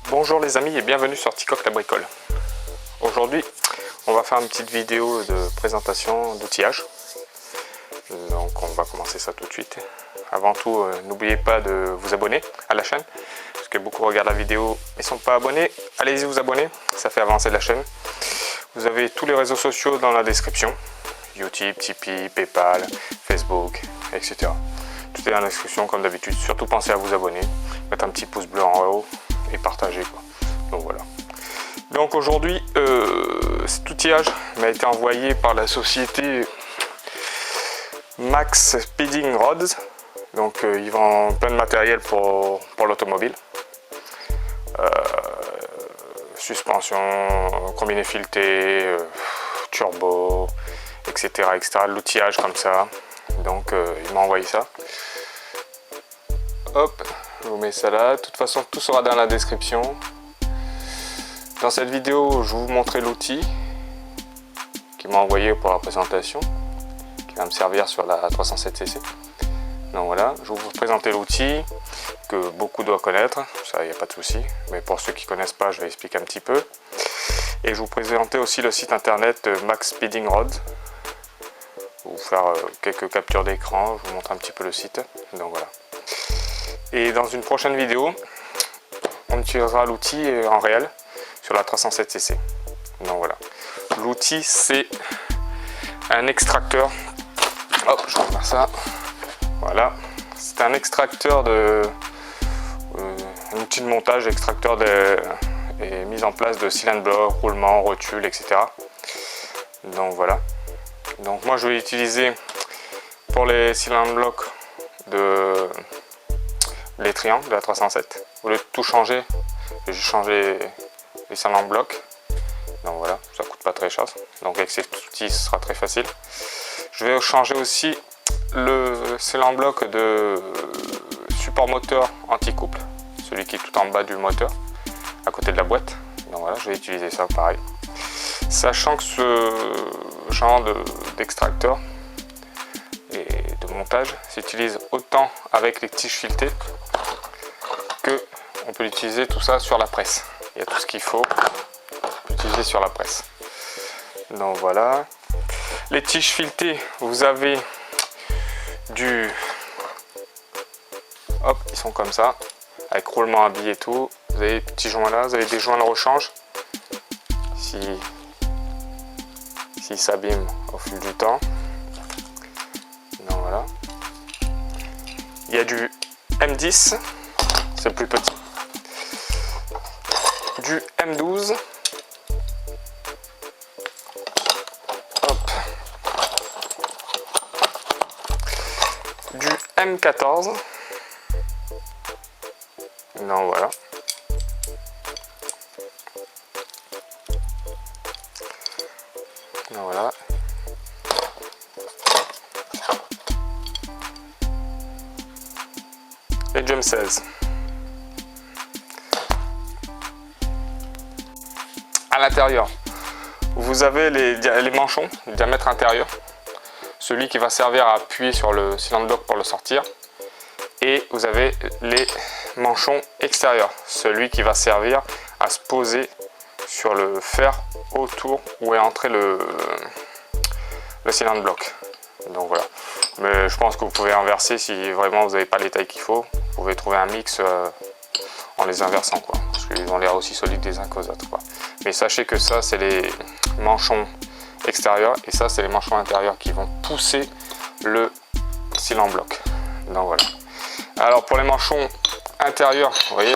Bonjour les amis et bienvenue sur Ticoc la bricole. Aujourd'hui on va faire une petite vidéo de présentation d'outillage. Donc on va commencer ça tout de suite. Avant tout n'oubliez pas de vous abonner à la chaîne, parce que beaucoup regardent la vidéo et ne sont pas abonnés. Allez-y vous abonner, ça fait avancer la chaîne. Vous avez tous les réseaux sociaux dans la description. YouTube, Tipeee, Paypal, Facebook, etc. Tout est dans la description comme d'habitude. Surtout pensez à vous abonner, mettre un petit pouce bleu en haut et partager quoi. Donc voilà. Donc aujourd'hui cet outillage m'a été envoyé par la société Max Speeding Rods. Donc ils vendent plein de matériel pour l'automobile. Suspension, combiné fileté, turbo, etc. L'outillage comme ça. Donc il m'a envoyé ça. Hop, je vous mets ça là. De toute façon, tout sera dans la description. Dans cette vidéo, je vais vous montrer l'outil qu'il m'a envoyé pour la présentation, qui va me servir sur la 307cc. Donc voilà, je vais vous présenter l'outil que beaucoup doivent connaître, ça il n'y a pas de souci. Mais pour ceux qui ne connaissent pas, je vais expliquer un petit peu. Et je vais vous présenter aussi le site internet Max Speeding Rods. Je vais vous faire quelques captures d'écran, je vous montre un petit peu le site. Donc voilà. Et dans une prochaine vidéo, on utilisera l'outil en réel sur la 307cc. Donc voilà. L'outil c'est un extracteur. Hop, je vais faire ça. Voilà. C'est un extracteur un outil de montage, extracteur et mise en place de cylindre bloc, roulement, rotule, etc. Donc voilà. Donc moi je vais l'utiliser pour les cylindres blocs les triangles de la 307. Au lieu de tout changer, j'ai changé les cylindres blocs. Donc voilà, ça coûte pas très cher. Donc avec cet outil ce sera très facile. Je vais changer aussi le cylindre bloc de support moteur anti-couple, celui qui est tout en bas du moteur, à côté de la boîte. Donc voilà, je vais utiliser ça pareil. Sachant que ce genre d'extracteur et de montage s'utilise autant avec les tiges filetées que on peut l'utiliser tout ça sur la presse. Il y a tout ce qu'il faut utiliser sur la presse. Donc voilà. Les tiges filetées, vous avez hop, ils sont comme ça, avec roulement à billes et tout. Vous avez des petits joints là, vous avez des joints de rechange. S'ils s'abîment au fil du temps. Donc voilà. Il y a du M10, c'est le plus petit. Du M12. Hop. Du M14. Non, voilà. Non, voilà. Et Jump 16. À l'intérieur, vous avez les manchons, le diamètre intérieur. Celui qui va servir à appuyer sur le cylindre bloc pour le sortir. Et vous avez les manchons extérieurs, celui qui va servir à se poser sur le fer autour où est entré le cylindre bloc. Donc voilà. Mais je pense que vous pouvez inverser si vraiment vous n'avez pas les tailles qu'il faut. Vous pouvez trouver un mix en les inversant quoi, parce qu'ils ont l'air aussi solides les uns qu'aux autres quoi. Mais sachez que ça c'est les manchons extérieurs et ça c'est les manchons intérieurs qui vont pousser le cylindre bloc. Donc voilà. Alors pour les manchons intérieurs, vous voyez,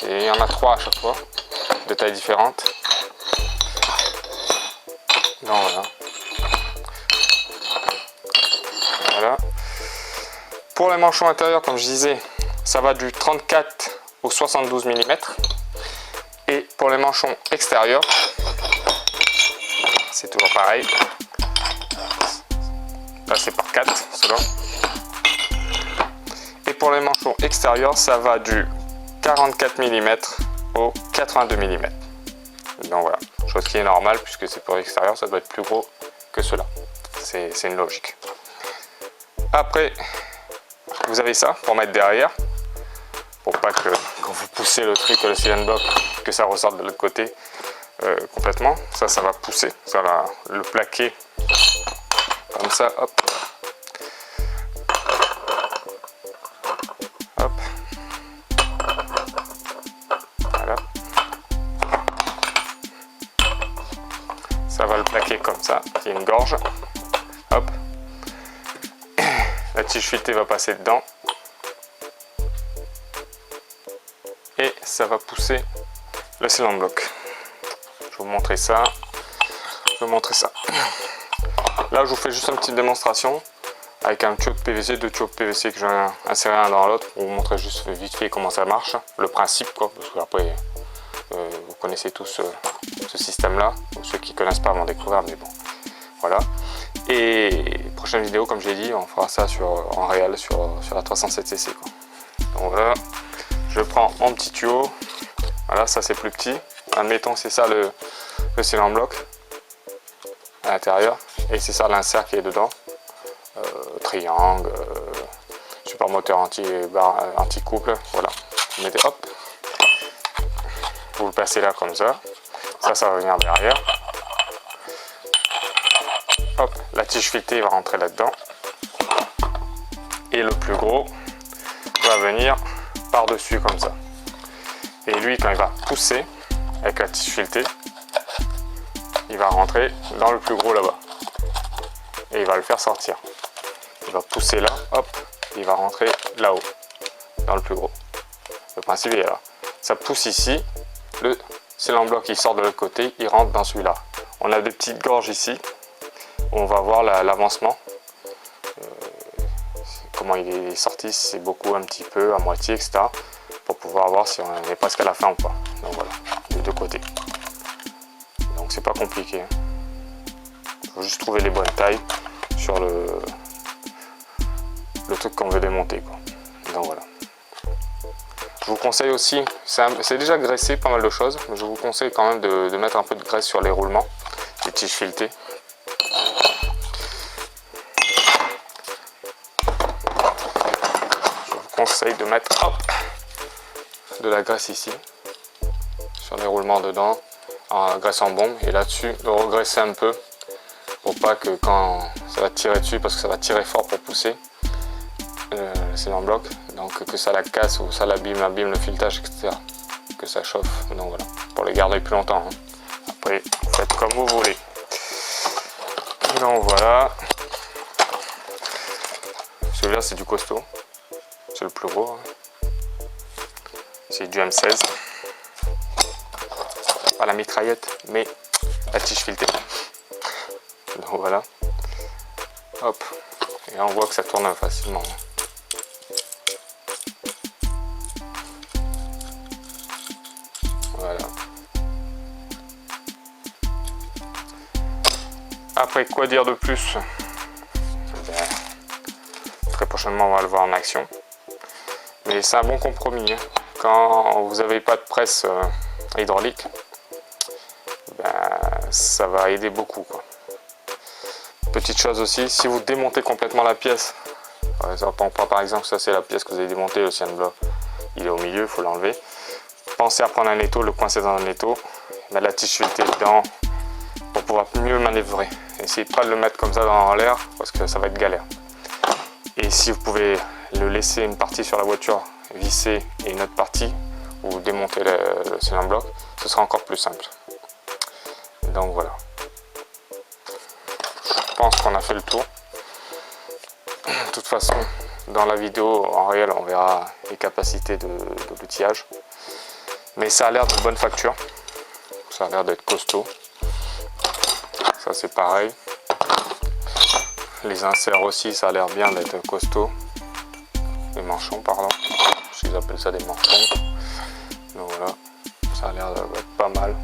il y en a 3 à chaque fois, de tailles différentes. Donc voilà. Voilà. Pour les manchons intérieurs, comme je disais, ça va du 34 au 72 mm. Et pour les manchons extérieurs, c'est toujours pareil. Là c'est par 4 selon. Et pour les manchons extérieurs, ça va du 44 mm au 82 mm. Donc voilà, chose qui est normale puisque c'est pour l'extérieur, ça doit être plus gros que cela. C'est une logique. Après, vous avez ça pour mettre derrière, pour pas que quand vous poussez le truc, le cylinder block, que ça ressorte de l'autre côté complètement. Ça va pousser, ça va le plaquer comme ça, hop. Hop. Voilà. Ça va le plaquer comme ça, il y a une gorge. Hop. La tige filetée va passer dedans. Et ça va pousser le cylinder block. Je vais vous montrer ça. Je vais vous montrer ça. Là, je vous fais juste une petite démonstration avec un tuyau de PVC, deux tuyaux de PVC que je vais insérer un dans l'autre pour vous montrer juste vite fait comment ça marche, le principe quoi, parce que après vous connaissez tous ce système là, ou ceux qui ne connaissent pas vont découvrir, mais bon, voilà. Et prochaine vidéo, comme j'ai dit, on fera ça en réel sur la 307cc quoi. Donc voilà, je prends mon petit tuyau, voilà, ça c'est plus petit, admettons que c'est ça le cylinder block à l'intérieur, et c'est ça l'insert qui est dedans, triangle, support moteur anti-couple, voilà, vous mettez hop, vous le passez là comme ça va venir derrière, hop, la tige filetée va rentrer là-dedans, et le plus gros va venir par-dessus comme ça, et lui quand il va pousser avec la tige filetée, il va rentrer dans le plus gros là-bas, et il va le faire sortir. Il va pousser là, hop, il va rentrer là-haut, dans le plus gros. Le principe est là. Ça pousse ici, le cylinder block il sort de l'autre côté, il rentre dans celui-là. On a des petites gorges ici, où on va voir l'avancement. Comment il est sorti, si c'est beaucoup, un petit peu, à moitié, etc. Pour pouvoir voir si on est presque à la fin ou pas. Donc voilà, des deux côtés. Donc c'est pas compliqué. Il faut juste trouver les bonnes tailles sur le truc qu'on veut démonter quoi. Donc voilà. Je vous conseille aussi, c'est déjà graissé pas mal de choses, mais je vous conseille quand même de mettre un peu de graisse sur les roulements, les tiges filetées. Je vous conseille de mettre hop, de la graisse ici, sur les roulements dedans, en graisse en bombe, et là-dessus de regraisser un peu pour pas que quand ça va tirer dessus, parce que ça va tirer fort pour pousser le cylinder block, donc que ça la casse ou ça abîme le filetage, etc. Que ça chauffe, donc voilà, pour les garder plus longtemps. Hein. Après, vous faites comme vous voulez. Donc voilà. Celui-là, c'est du costaud. C'est le plus gros. Hein. C'est du M16. Pas la mitraillette, mais la tige filetée. Donc voilà. Hop. Et là, on voit que ça tourne facilement. Voilà. Après, quoi dire de plus? Ben, très prochainement, on va le voir en action. Mais c'est un bon compromis. Hein. Quand vous n'avez pas de presse hydraulique, ben, ça va aider beaucoup. Quoi. Petite chose aussi, si vous démontez complètement la pièce, par exemple, ça c'est la pièce que vous avez démontée, le cylinder block, il est au milieu, il faut l'enlever. Pensez à prendre un étau, le coincer dans un étau, mettre la tige filetée dedans pour pouvoir mieux manœuvrer. Essayez de ne pas le mettre comme ça dans l'air parce que ça va être galère. Et si vous pouvez le laisser une partie sur la voiture visser et une autre partie, ou démonter le cylinder block, ce sera encore plus simple. Donc voilà. Je pense qu'on a fait le tour. De toute façon, dans la vidéo en réel, on verra les capacités de l'outillage. Mais ça a l'air de bonne facture. Ça a l'air d'être costaud. Ça c'est pareil. Les inserts aussi, ça a l'air bien d'être costaud. Les manchons, pardon. Ils appellent ça des manchons. Donc voilà. Ça a l'air d'être pas mal.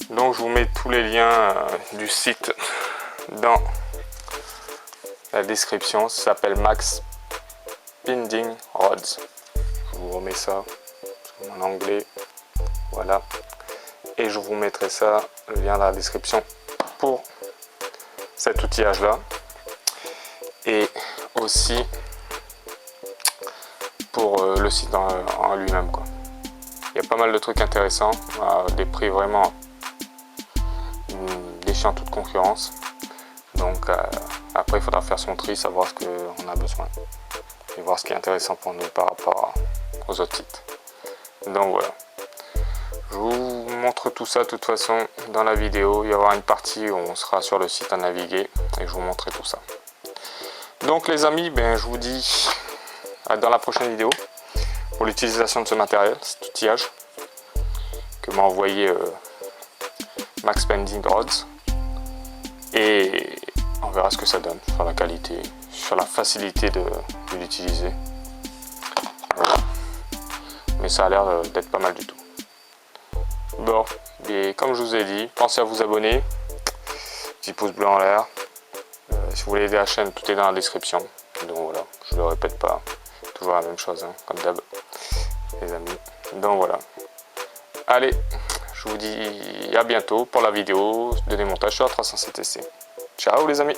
Donc je vous mets tous les liens du site dans la description. Ça s'appelle Max Binding Rods. Je vous remets ça en anglais. Voilà. Et je vous mettrai ça, le lien dans la description pour cet outillage là. Et aussi pour le site en lui-même, quoi. Il y a pas mal de trucs intéressants, à des prix vraiment défiant toute concurrence. Donc après, il faudra faire son tri, savoir ce qu'on a besoin et voir ce qui est intéressant pour nous par rapport aux autres sites. Donc voilà. Je vous montre tout ça de toute façon dans la vidéo. Il y aura une partie où on sera sur le site à naviguer et je vous montrerai tout ça. Donc les amis, je vous dis dans la prochaine vidéo pour l'utilisation de ce matériel, cet outillage que m'a envoyé Max Pending Rods, et on verra ce que ça donne sur la qualité, sur la facilité de l'utiliser. Voilà. Mais ça a l'air d'être pas mal du tout. Bon, et comme je vous ai dit, pensez à vous abonner, petit pouce bleu en l'air. Si vous voulez aider la chaîne, tout est dans la description. Donc voilà, je le répète pas, toujours la même chose, hein, comme d'hab, les amis. Donc voilà. Allez, je vous dis à bientôt pour la vidéo de démontage sur la 307 SC. Ciao les amis!